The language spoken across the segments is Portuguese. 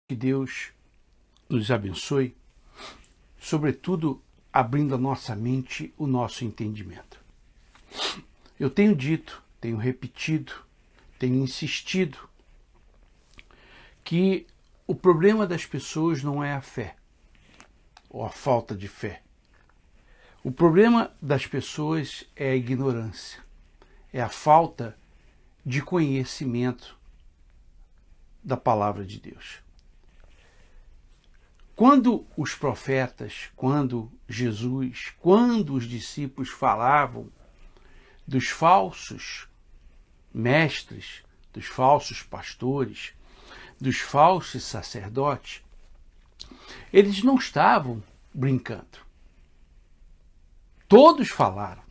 Que Deus nos abençoe, sobretudo abrindo a nossa mente, o nosso entendimento. Eu tenho dito, tenho repetido, tenho insistido que o problema das pessoas não é a fé ou a falta de fé. O problema das pessoas é a ignorância, é a falta de conhecimento da palavra de Deus. Quando os profetas, quando Jesus, quando os discípulos falavam dos falsos mestres, dos falsos pastores, dos falsos sacerdotes, eles não estavam brincando. Todos falaram.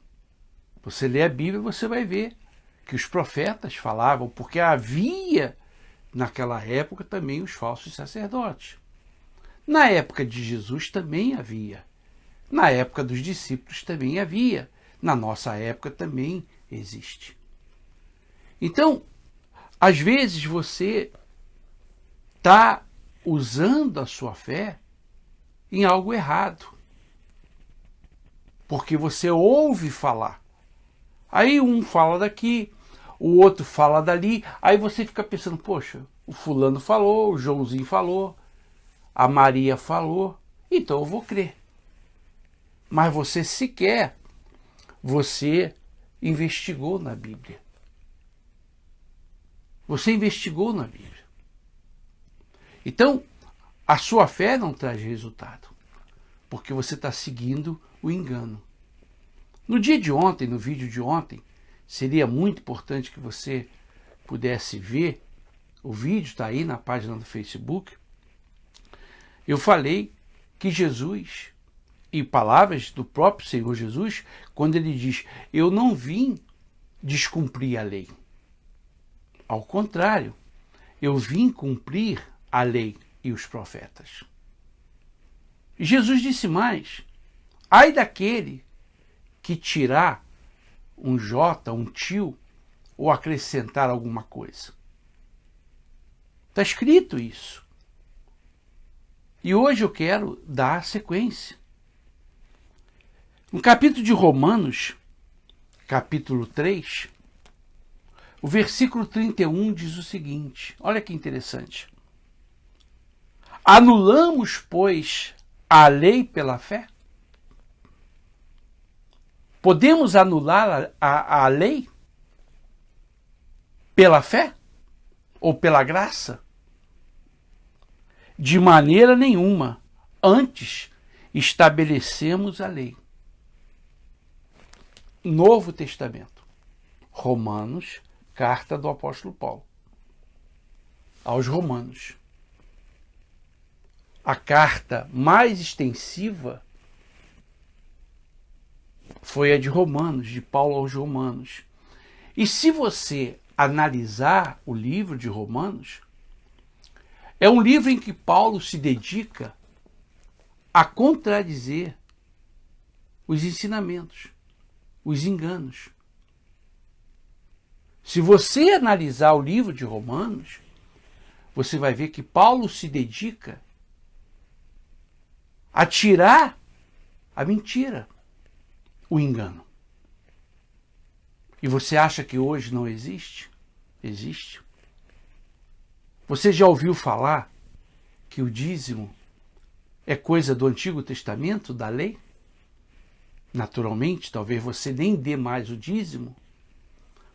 Você lê a Bíblia, você vai ver que os profetas falavam, porque havia naquela época também os falsos sacerdotes. Na época de Jesus também havia. Na época dos discípulos também havia. Na nossa época também existe. Então, às vezes você está usando a sua fé em algo errado. Porque você ouve falar. Aí um fala daqui, o outro fala dali, aí você fica pensando, poxa, o fulano falou, o Joãozinho falou, a Maria falou, então eu vou crer. Mas você sequer, você investigou na Bíblia. Você investigou na Bíblia. Então, a sua fé não traz resultado, porque você está seguindo o engano. No dia de ontem, no vídeo de ontem, seria muito importante que você pudesse ver, o vídeo está aí na página do Facebook. Eu falei que Jesus, e palavras do próprio Senhor Jesus, quando ele diz, eu não vim descumprir a lei. Ao contrário, eu vim cumprir a lei e os profetas. E Jesus disse mais, ai daquele que tirar um J, um tio, ou acrescentar alguma coisa. Está escrito isso. E hoje eu quero dar sequência. No capítulo de Romanos, capítulo 3, o versículo 31 diz o seguinte, olha que interessante. Anulamos, pois, a lei pela fé? Podemos anular a lei pela fé ou pela graça? De maneira nenhuma. Antes, estabelecemos a lei. Novo Testamento. Romanos, carta do apóstolo Paulo aos Romanos. A carta mais extensiva foi a de Romanos, de Paulo aos Romanos. E se você analisar o livro de Romanos, é um livro em que Paulo se dedica a contradizer os ensinamentos, os enganos. Se você analisar o livro de Romanos, você vai ver que Paulo se dedica a tirar a mentira, o engano. E você acha que hoje não existe? Existe. Você já ouviu falar que o dízimo é coisa do Antigo Testamento, da lei? Naturalmente, talvez você nem dê mais o dízimo,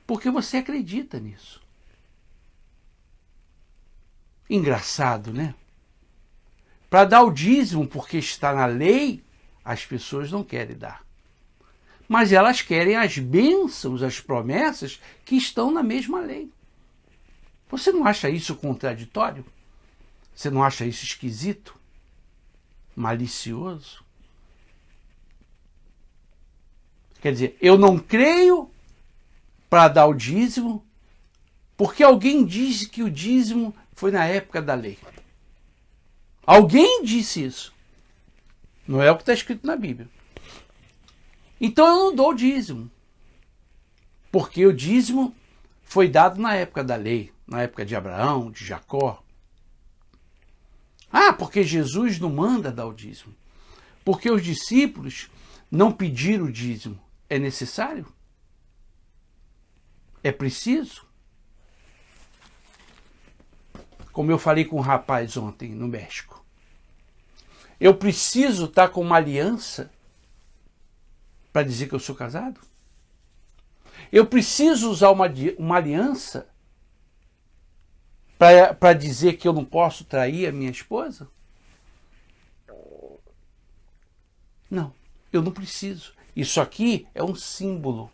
porque você acredita nisso. Engraçado, né? Para dar o dízimo, porque está na lei, as pessoas não querem dar. Mas elas querem as bênçãos, as promessas que estão na mesma lei. Você não acha isso contraditório? Você não acha isso esquisito? Malicioso? Quer dizer, eu não creio para dar o dízimo, porque alguém disse que o dízimo foi na época da lei. Alguém disse isso. Não é o que está escrito na Bíblia. Então eu não dou o dízimo. Porque o dízimo foi dado na época da lei, na época de Abraão, de Jacó. porque Jesus não manda dar o dízimo. Porque os discípulos não pediram o dízimo. É necessário? É preciso? Como eu falei com um rapaz ontem no México. Eu preciso estar com uma aliança para dizer que eu sou casado? Eu preciso usar uma aliança para dizer que eu não posso trair a minha esposa? Não, eu não preciso. Isso aqui é um símbolo.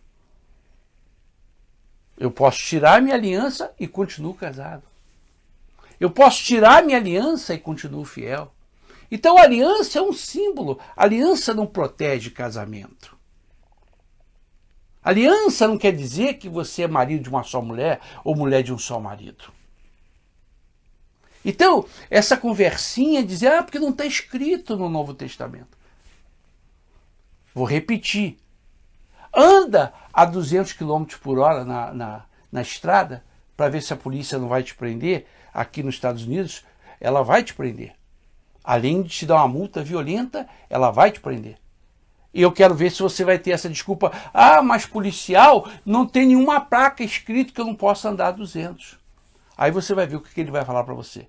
Eu posso tirar minha aliança e continuo casado. Eu posso tirar minha aliança e continuo fiel. Então a aliança é um símbolo. A aliança não protege casamento. Aliança não quer dizer que você é marido de uma só mulher ou mulher de um só marido. Então, essa conversinha de dizer, porque não está escrito no Novo Testamento. Vou repetir. Anda a 200 km por hora na estrada para ver se a polícia não vai te prender. Aqui nos Estados Unidos, ela vai te prender. Além de te dar uma multa violenta, ela vai te prender. E eu quero ver se você vai ter essa desculpa. Mas policial, não tem nenhuma placa escrito que eu não possa andar a 200. Aí você vai ver o que ele vai falar para você.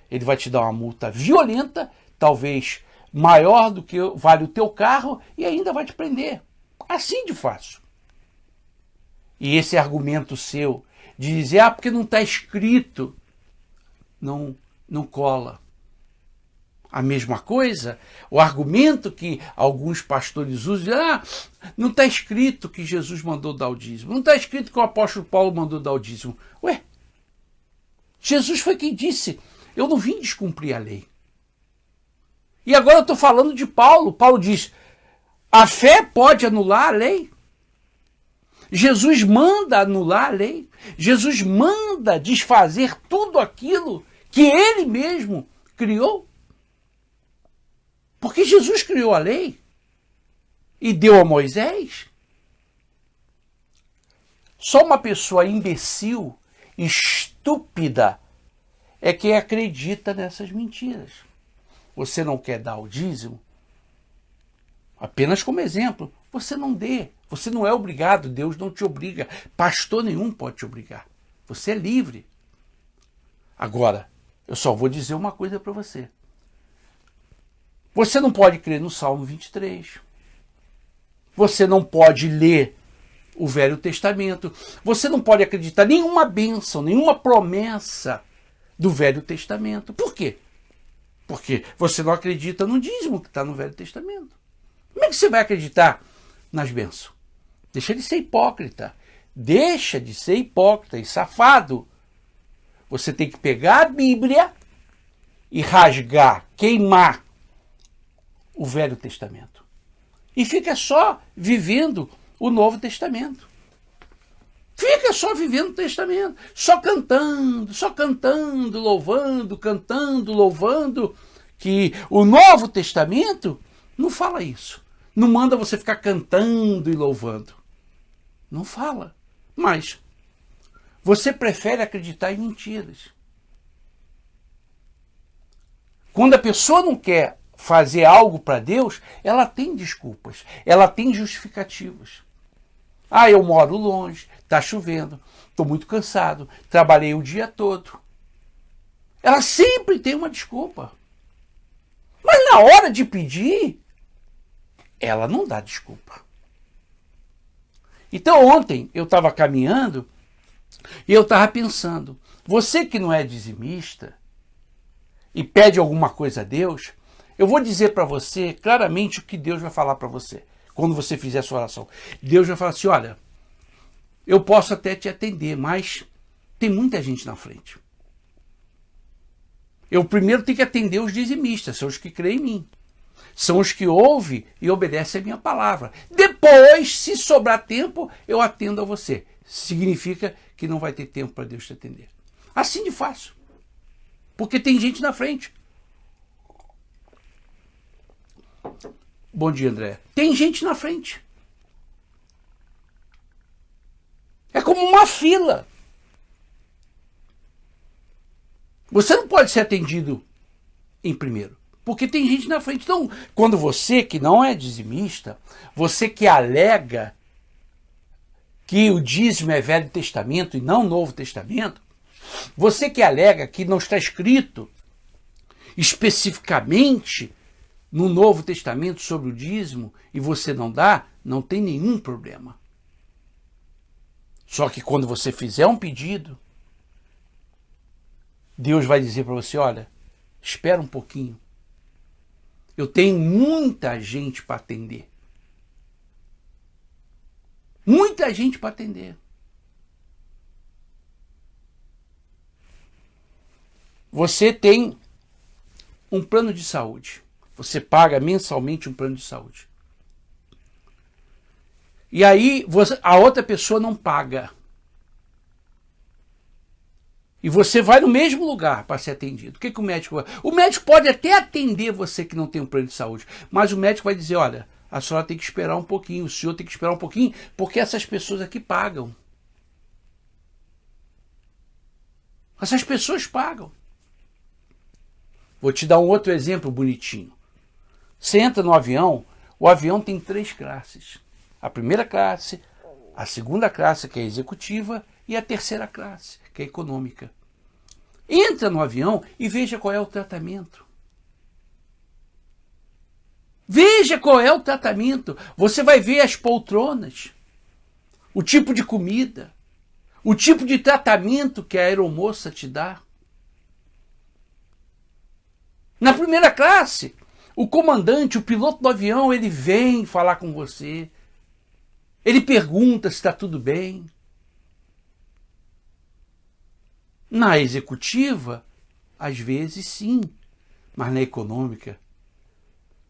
Ele vai te dar uma multa violenta, talvez maior do que vale o teu carro, e ainda vai te prender. Assim de fácil. E esse argumento seu de dizer, porque não está escrito, não cola. A mesma coisa, o argumento que alguns pastores usam, não está escrito que Jesus mandou dar o dízimo, não está escrito que o apóstolo Paulo mandou dar o dízimo. Ué, Jesus foi quem disse, eu não vim descumprir a lei. E agora eu estou falando de Paulo. Paulo diz, a fé pode anular a lei. Jesus manda anular a lei. Jesus manda desfazer tudo aquilo que ele mesmo criou. Porque Jesus criou a lei e deu a Moisés. Só uma pessoa imbecil, estúpida, é quem acredita nessas mentiras. Você não quer dar o dízimo? Apenas como exemplo, você não dê. Você não é obrigado, Deus não te obriga. Pastor nenhum pode te obrigar. Você é livre. Agora, eu só vou dizer uma coisa para você. Você não pode crer no Salmo 23. Você não pode ler o Velho Testamento. Você não pode acreditar em nenhuma bênção, nenhuma promessa do Velho Testamento. Por quê? Porque você não acredita no dízimo que está no Velho Testamento. Como é que você vai acreditar nas bênçãos? Deixa de ser hipócrita. Deixa de ser hipócrita e safado. Você tem que pegar a Bíblia e rasgar, queimar o Velho Testamento. E fica só vivendo o Novo Testamento. Fica só vivendo o Testamento. Só cantando, louvando, cantando, louvando. Que o Novo Testamento não fala isso. Não manda você ficar cantando e louvando. Não fala. Mas você prefere acreditar em mentiras. Quando a pessoa não quer fazer algo para Deus, ela tem desculpas, ela tem justificativas. Eu moro longe, está chovendo, estou muito cansado, trabalhei o dia todo. Ela sempre tem uma desculpa. Mas na hora de pedir, ela não dá desculpa. Então ontem eu estava caminhando e eu estava pensando, você que não é dizimista e pede alguma coisa a Deus, eu vou dizer para você claramente o que Deus vai falar para você. Quando você fizer a sua oração. Deus vai falar assim, olha, eu posso até te atender, mas tem muita gente na frente. Eu primeiro tenho que atender os dizimistas, são os que creem em mim. São os que ouvem e obedecem a minha palavra. Depois, se sobrar tempo, eu atendo a você. Significa que não vai ter tempo para Deus te atender. Assim de fácil. Porque tem gente na frente. Bom dia, André. Tem gente na frente. É como uma fila. Você não pode ser atendido em primeiro. Porque tem gente na frente. Então, quando você que não é dizimista, você que alega que o dízimo é Velho Testamento e não Novo Testamento, você que alega que não está escrito especificamente no Novo Testamento sobre o dízimo e você não dá, não tem nenhum problema. Só que quando você fizer um pedido, Deus vai dizer para você, olha, espera um pouquinho. Eu tenho muita gente para atender. Muita gente para atender. Você tem um plano de saúde. Você paga mensalmente um plano de saúde. E aí a outra pessoa não paga. E você vai no mesmo lugar para ser atendido. O que o médico vai? O médico pode até atender você que não tem um plano de saúde, mas o médico vai dizer, olha, a senhora tem que esperar um pouquinho, o senhor tem que esperar um pouquinho, porque essas pessoas aqui pagam. Essas pessoas pagam. Vou te dar um outro exemplo bonitinho. Você entra no avião, o avião tem 3 classes. A primeira classe, a segunda classe, que é a executiva, e a terceira classe, que é a econômica. Entra no avião e veja qual é o tratamento. Veja qual é o tratamento. Você vai ver as poltronas, o tipo de comida, o tipo de tratamento que a aeromoça te dá. Na primeira classe, o comandante, o piloto do avião, ele vem falar com você. Ele pergunta se está tudo bem. Na executiva, às vezes sim, mas na econômica,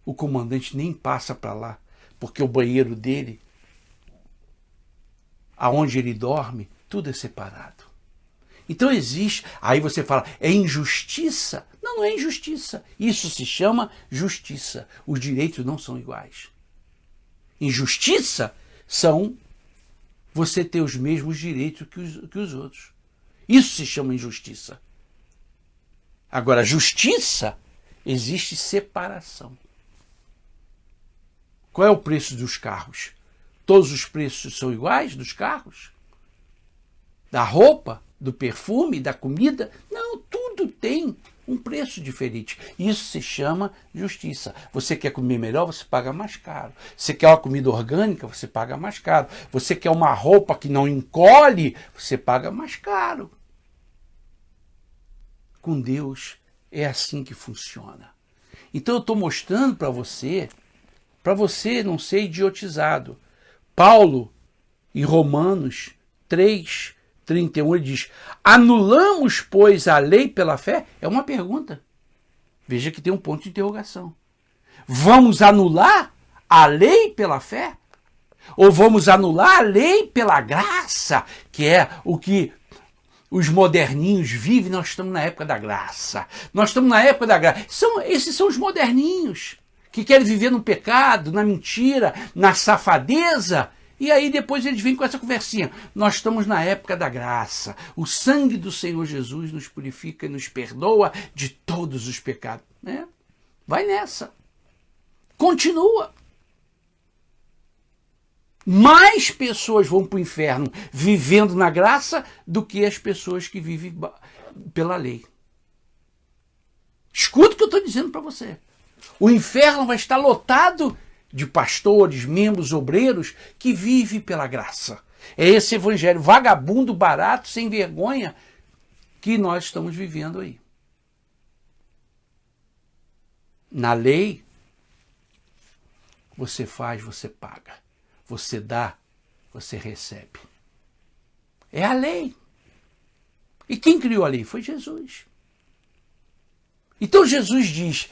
o comandante nem passa para lá, porque o banheiro dele, aonde ele dorme, tudo é separado. Então existe, aí você fala, é injustiça? Não, não é injustiça. Isso se chama justiça. Os direitos não são iguais. Injustiça são você ter os mesmos direitos que os outros. Isso se chama injustiça. Agora, justiça, existe separação. Qual é o preço dos carros? Todos os preços são iguais dos carros? Da roupa, do perfume, da comida? Não, tudo tem um preço diferente. Isso se chama justiça. Você quer comer melhor, você paga mais caro. Você quer uma comida orgânica, você paga mais caro. Você quer uma roupa que não encolhe, você paga mais caro. Com Deus é assim que funciona. Então eu estou mostrando para você não ser idiotizado. Paulo, em Romanos 3:31, ele diz, anulamos, pois, a lei pela fé? É uma pergunta. Veja que tem um ponto de interrogação. Vamos anular a lei pela fé? Ou vamos anular a lei pela graça, que é o que os moderninhos vivem? Nós estamos na época da graça. Nós estamos na época da graça. Esses são os moderninhos, que querem viver no pecado, na mentira, na safadeza. E aí depois eles vêm com essa conversinha. Nós estamos na época da graça. O sangue do Senhor Jesus nos purifica e nos perdoa de todos os pecados. Né? Vai nessa. Continua. Mais pessoas vão para o inferno vivendo na graça do que as pessoas que vivem pela lei. Escuta o que eu estou dizendo para você. O inferno vai estar lotado de pastores, membros, obreiros que vivem pela graça. É esse evangelho vagabundo, barato, sem vergonha que nós estamos vivendo aí. Na lei, você faz, você paga. Você dá, você recebe. É a lei. E quem criou a lei? Foi Jesus. Então Jesus disse,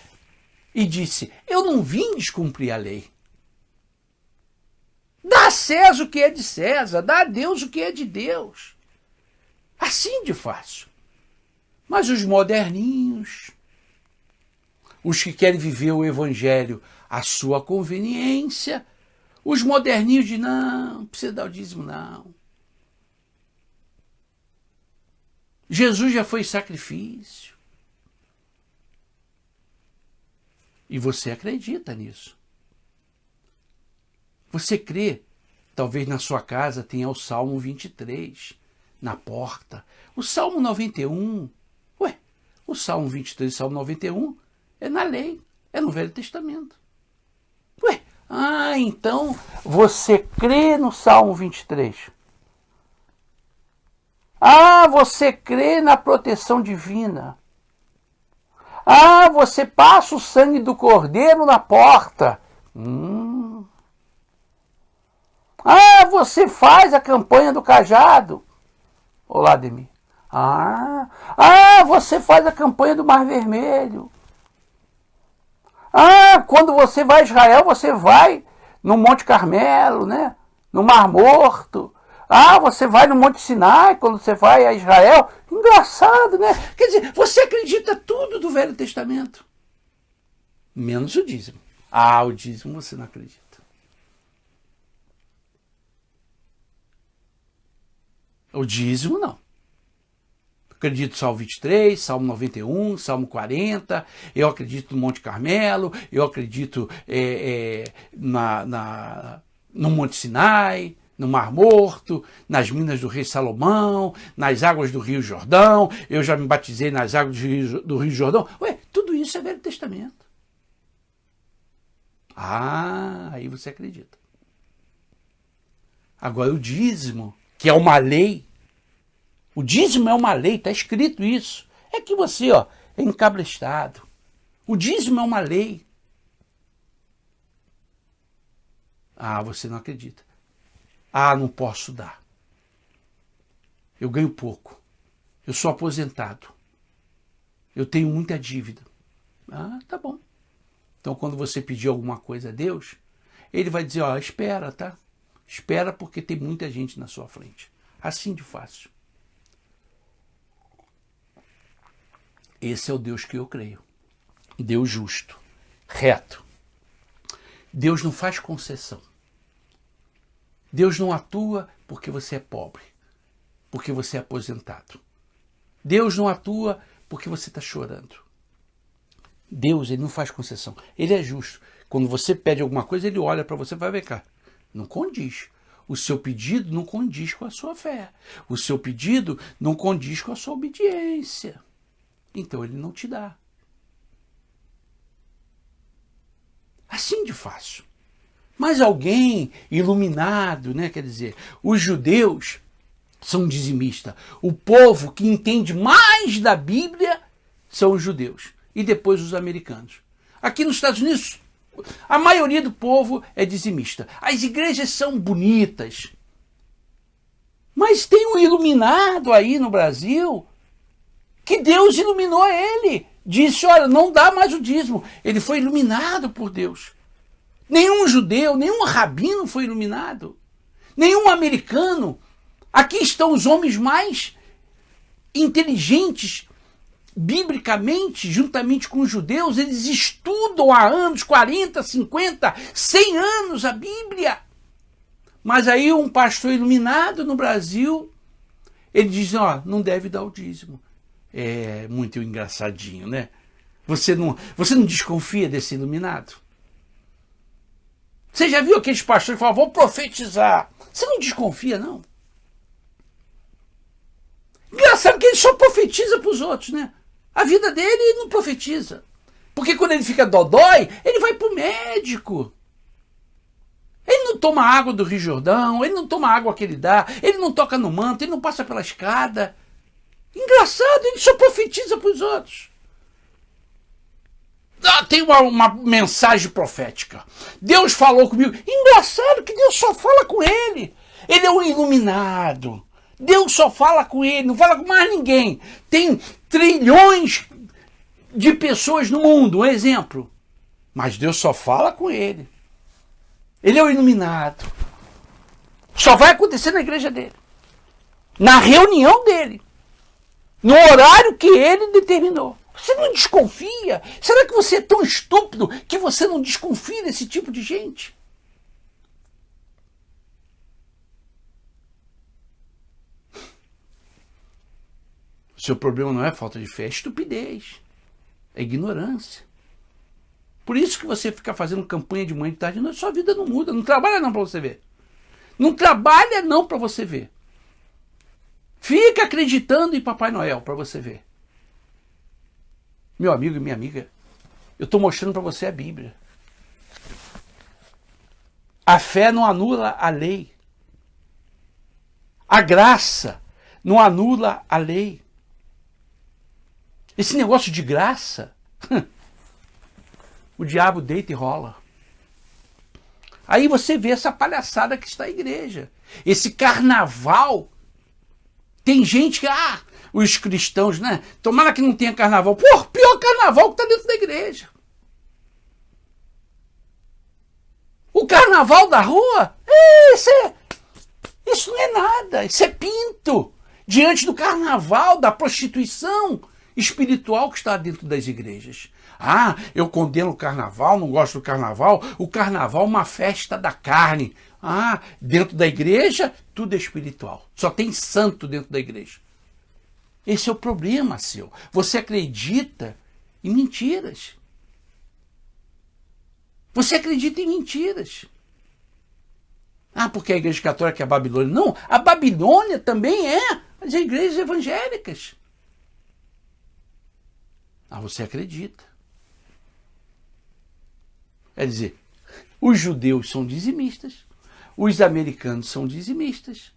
eu não vim descumprir a lei. Dá a César o que é de César, dá a Deus o que é de Deus. Assim de fácil. Mas os moderninhos, os que querem viver o evangelho à sua conveniência, os moderninhos dizem, não precisa dar o dízimo, não. Jesus já foi sacrifício. E você acredita nisso. Você crê, talvez na sua casa tenha o Salmo 23 na porta. O Salmo 91, o Salmo 23 e o Salmo 91 é na lei, é no Velho Testamento. Então você crê no Salmo 23. Você crê na proteção divina. Você passa o sangue do cordeiro na porta. Você faz a campanha do cajado. Olá, Demi. Você faz a campanha do Mar Vermelho. Quando você vai a Israel, você vai no Monte Carmelo, né? No Mar Morto. Você vai no Monte Sinai quando você vai a Israel. Engraçado, né? Quer dizer, você acredita tudo do Velho Testamento. Menos o dízimo. O dízimo você não acredita. O dízimo não. Acredito no Salmo 23, Salmo 91, Salmo 40, eu acredito no Monte Carmelo, eu acredito no Monte Sinai, no Mar Morto, nas minas do rei Salomão, nas águas do Rio Jordão, eu já me batizei nas águas do Rio Jordão. Tudo isso é Velho Testamento. Aí você acredita. Agora o dízimo, que é uma lei, o dízimo é uma lei, está escrito isso. É que você é encabrestado. O dízimo é uma lei. Você não acredita. Não posso dar. Eu ganho pouco. Eu sou aposentado. Eu tenho muita dívida. Tá bom. Então, quando você pedir alguma coisa a Deus, Ele vai dizer, espera, tá? Espera porque tem muita gente na sua frente. Assim de fácil. Esse é o Deus que eu creio. Deus justo, reto. Deus não faz concessão. Deus não atua porque você é pobre, porque você é aposentado. Deus não atua porque você está chorando. Deus, Ele não faz concessão. Ele é justo. Quando você pede alguma coisa, Ele olha para você e vai ver cá. Não condiz. O seu pedido não condiz com a sua fé. O seu pedido não condiz com a sua obediência. Então Ele não te dá. Assim de fácil. Mas alguém iluminado, né? Quer dizer, os judeus são dizimistas. O povo que entende mais da Bíblia são os judeus. E depois os americanos. Aqui nos Estados Unidos, a maioria do povo é dizimista. As igrejas são bonitas. Mas tem um iluminado aí no Brasil que Deus iluminou ele. Disse, não dá mais o dízimo. Ele foi iluminado por Deus. Nenhum judeu, nenhum rabino foi iluminado. Nenhum americano. Aqui estão os homens mais inteligentes, biblicamente, juntamente com os judeus. Eles estudam há anos, 40, 50, 100 anos a Bíblia. Mas aí um pastor iluminado no Brasil, ele diz, não deve dar o dízimo. É muito engraçadinho, né? Você não desconfia desse iluminado? Você já viu aqueles pastores que falam, vou profetizar? Você não desconfia, não? Engraçado que ele só profetiza para os outros, né? A vida dele ele não profetiza. Porque quando ele fica dodói, ele vai para o médico. Ele não toma água do Rio Jordão, ele não toma água que ele dá, ele não toca no manto, ele não passa pela escada. Engraçado, ele só profetiza para os outros. Tem uma mensagem profética. Deus falou comigo. Engraçado que Deus só fala com ele. Ele é um iluminado. Deus só fala com ele, não fala com mais ninguém. Tem trilhões de pessoas no mundo, um exemplo. Mas Deus só fala com ele. Ele é o iluminado. Só vai acontecer na igreja dele. Na reunião dele. No horário que ele determinou. Você não desconfia? Será que você é tão estúpido que você não desconfia desse tipo de gente? O seu problema não é falta de fé, é estupidez. É ignorância. Por isso que você fica fazendo campanha de manhã e de tarde, sua vida não muda, não trabalha não para você ver. Não trabalha não para você ver. Fica acreditando em Papai Noel para você ver. Meu amigo e minha amiga, eu estou mostrando para você a Bíblia. A fé não anula a lei. A graça não anula a lei. Esse negócio de graça, o diabo deita e rola. Aí você vê essa palhaçada que está a igreja. Esse carnaval. Tem gente que, os cristãos, né? Tomara que não tenha carnaval. Pô, pior carnaval que está dentro da igreja. O carnaval da rua, isso não é nada. Isso é pinto. Diante do carnaval, da prostituição espiritual que está dentro das igrejas. Eu condeno o carnaval, não gosto do carnaval. O carnaval é uma festa da carne. Dentro da igreja, tudo é espiritual. Só tem santo dentro da igreja. Esse é o problema seu. Você acredita em mentiras. Você acredita em mentiras. Porque a igreja católica é a Babilônia. Não, a Babilônia também é as igrejas evangélicas. Você acredita. Quer dizer, os judeus são dizimistas, os americanos são dizimistas,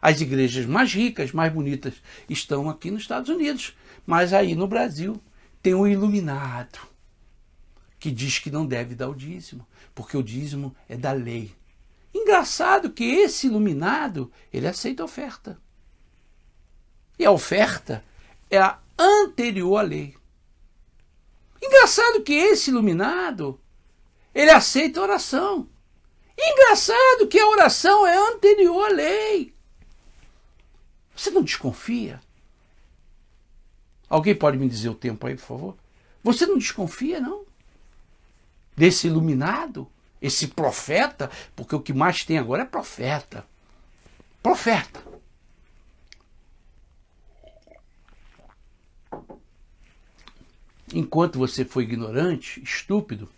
as igrejas mais ricas, mais bonitas estão aqui nos Estados Unidos, mas aí no Brasil tem um iluminado que diz que não deve dar o dízimo, porque o dízimo é da lei. Engraçado que esse iluminado, ele aceita a oferta. E a oferta é a anterior à lei. Engraçado que esse iluminado, ele aceita a oração. Engraçado que a oração é anterior à lei. Você não desconfia? Alguém pode me dizer o tempo aí, por favor? Você não desconfia, não? Desse iluminado? Esse profeta? Porque o que mais tem agora é profeta. Profeta. Enquanto você for ignorante, estúpido,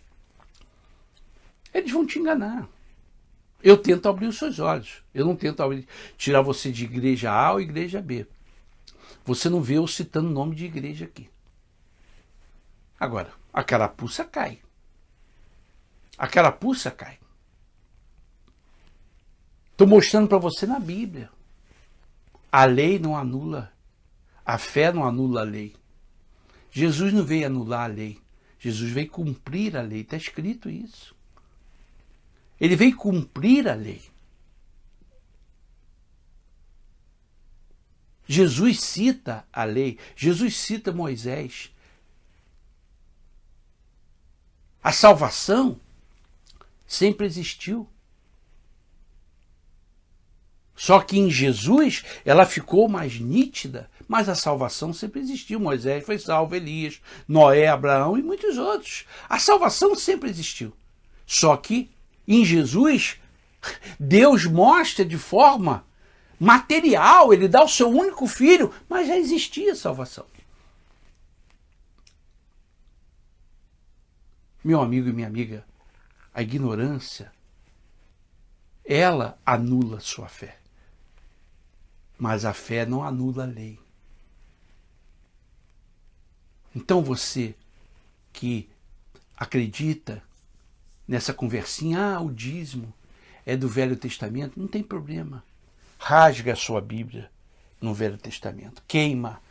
eles vão te enganar. Eu tento abrir os seus olhos. Eu não tento tirar você de igreja A ou igreja B. Você não vê eu citando nome de igreja aqui. Agora, a carapuça cai. A carapuça cai. Estou mostrando para você na Bíblia. A lei não anula. A fé não anula a lei. Jesus não veio anular a lei. Jesus veio cumprir a lei. Está escrito isso. Ele veio cumprir a lei. Jesus cita a lei. Jesus cita Moisés. A salvação sempre existiu. Só que em Jesus ela ficou mais nítida, mas a salvação sempre existiu. Moisés foi salvo, Elias, Noé, Abraão e muitos outros. A salvação sempre existiu. Só que em Jesus, Deus mostra de forma material, ele dá o seu único filho, mas já existia salvação. Meu amigo e minha amiga, a ignorância, ela anula sua fé. Mas a fé não anula a lei. Então você que acredita nessa conversinha, o dízimo é do Velho Testamento, não tem problema. Rasga a sua Bíblia no Velho Testamento. Queima,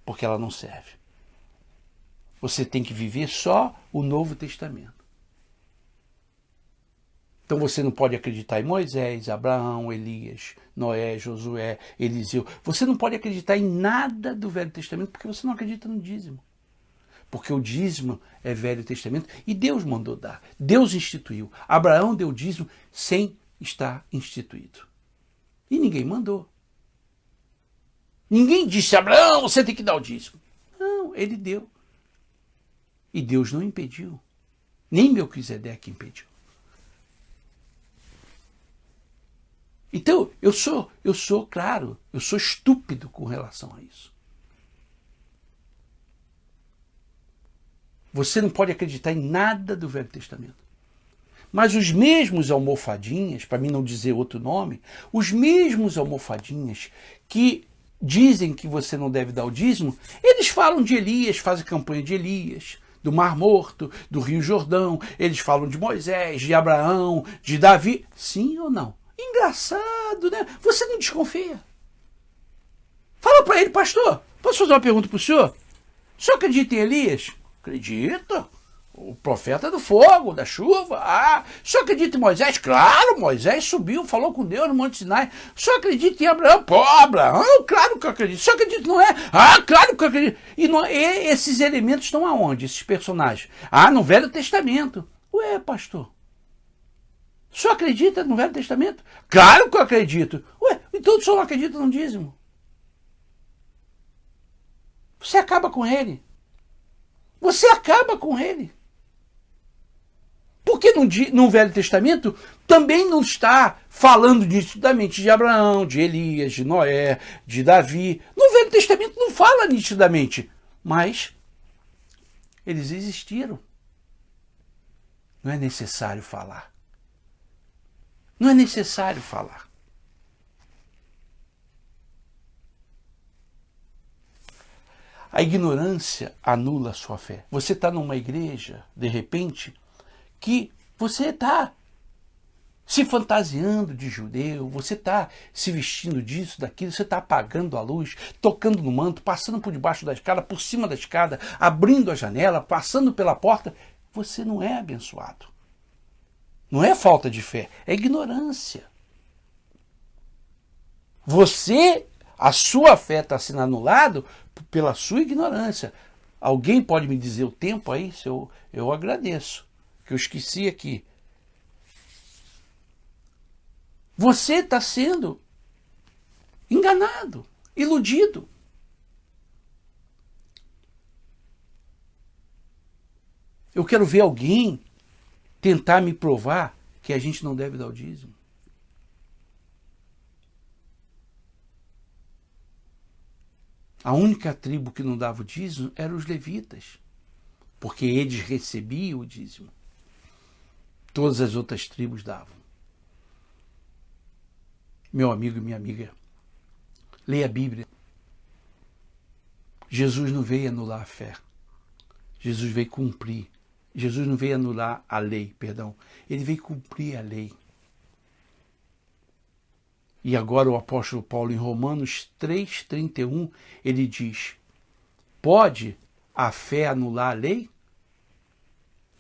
porque ela não serve. Você tem que viver só o Novo Testamento. Então você não pode acreditar em Moisés, Abraão, Elias, Noé, Josué, Eliseu. Você não pode acreditar em nada do Velho Testamento porque você não acredita no dízimo. Porque o dízimo é Velho Testamento e Deus mandou dar. Deus instituiu. Abraão deu dízimo sem estar instituído. E ninguém mandou. Ninguém disse, Abraão, você tem que dar o dízimo. Não, ele deu. E Deus não impediu. Nem Melquisedeque impediu. Então, eu sou estúpido com relação a isso. Você não pode acreditar em nada do Velho Testamento. Mas os mesmos almofadinhas, para mim não dizer outro nome, os mesmos almofadinhas que dizem que você não deve dar o dízimo, eles falam de Elias, fazem campanha de Elias, do Mar Morto, do Rio Jordão, eles falam de Moisés, de Abraão, de Davi. Sim ou não? Engraçado, né? Você não desconfia. Fala para ele, pastor, posso fazer uma pergunta para o senhor? O senhor acredita em Elias? Acredito. O profeta do fogo, da chuva. Ah, o senhor acredita em Moisés? Claro, Moisés subiu, falou com Deus no Monte Sinai. O senhor acredita em Abraão? Pô, Abraão, claro que eu acredito. O senhor acredita em Noé? Ah, claro que eu acredito. E esses elementos estão aonde, esses personagens? Ah, no Velho Testamento. Ué, pastor, o senhor acredita no Velho Testamento? Claro que eu acredito. Ué, então o senhor não acredita no dízimo? Você acaba com ele. Você acaba com ele. Porque no Velho Testamento também não está falando nitidamente de Abraão, de Elias, de Noé, de Davi. No Velho Testamento não fala nitidamente, mas eles existiram. Não é necessário falar. Não é necessário falar. A ignorância anula a sua fé. Você está numa igreja, de repente, que você está se fantasiando de judeu, você está se vestindo disso, daquilo, você está apagando a luz, tocando no manto, passando por debaixo da escada, por cima da escada, abrindo a janela, passando pela porta. Você não é abençoado. Não é falta de fé, é ignorância. A sua fé está sendo anulada pela sua ignorância. Alguém pode me dizer o tempo aí? Eu agradeço, que eu esqueci aqui. Você está sendo enganado, iludido. Eu quero ver alguém tentar me provar que a gente não deve dar o dízimo. A única tribo que não dava o dízimo eram os levitas, porque eles recebiam o dízimo. Todas as outras tribos davam. Meu amigo e minha amiga, leia a Bíblia. Jesus não veio anular a fé. Jesus veio cumprir. Jesus não veio anular a lei, perdão. Ele veio cumprir a lei. E agora o apóstolo Paulo, em Romanos 3,31, ele diz: pode a fé anular a lei?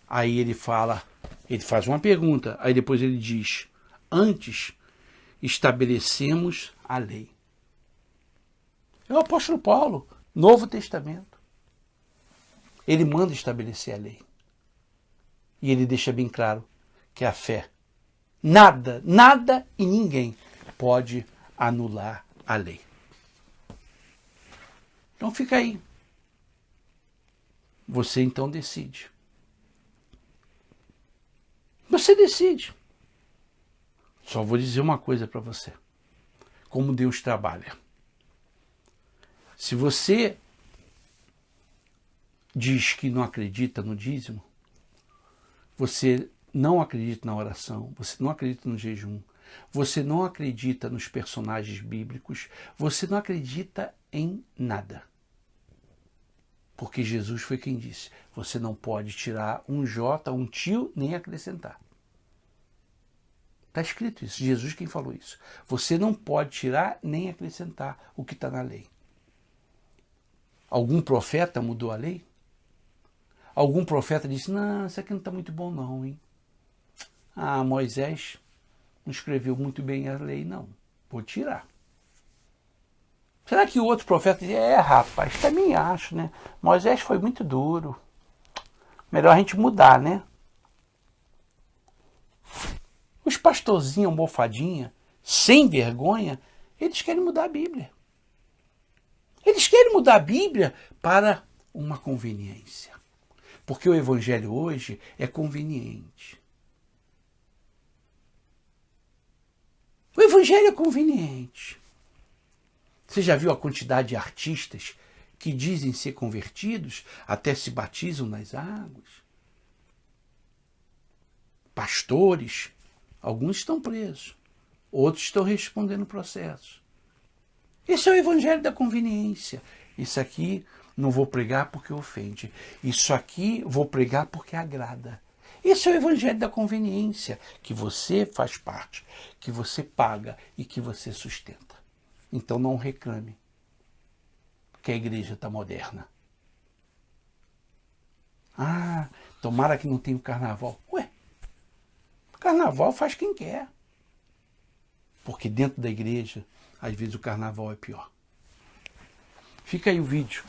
Aí ele faz uma pergunta, aí depois ele diz: antes estabelecemos a lei. É o apóstolo Paulo, Novo Testamento. Ele manda estabelecer a lei. E ele deixa bem claro que a fé, nada e ninguém pode anular a lei. Então fica aí. Você então decide. Você decide. Só vou dizer uma coisa para você. Como Deus trabalha. Se você diz que não acredita no dízimo, você não acredita na oração, você não acredita no jejum, você não acredita nos personagens bíblicos, você não acredita em nada. Porque Jesus foi quem disse, você não pode tirar um J, um tio, nem acrescentar. Está escrito isso, Jesus quem falou isso. Você não pode tirar nem acrescentar o que está na lei. Algum profeta mudou a lei? Algum profeta disse, não, isso aqui não está muito bom não, hein? Ah, Moisés não escreveu muito bem a lei, não. Vou tirar. Será que o outro profeta disse, rapaz, também acho, né? Moisés foi muito duro. Melhor a gente mudar, né? Os pastorzinhos, almofadinha, sem vergonha, eles querem mudar a Bíblia. Eles querem mudar a Bíblia para uma conveniência. Porque o evangelho hoje é conveniente. O evangelho é conveniente. Você já viu a quantidade de artistas que dizem ser convertidos, até se batizam nas águas. Pastores, alguns estão presos, outros estão respondendo processos. Esse é o evangelho da conveniência. Isso aqui não vou pregar porque ofende. Isso aqui vou pregar porque agrada. Esse é o evangelho da conveniência, que você faz parte, que você paga e que você sustenta. Então não reclame que a igreja está moderna. Ah, tomara que não tenha o carnaval. Ué, carnaval faz quem quer. Porque dentro da igreja, às vezes o carnaval é pior. Fica aí o vídeo.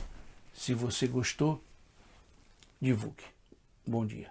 Se você gostou, divulgue. Bom dia.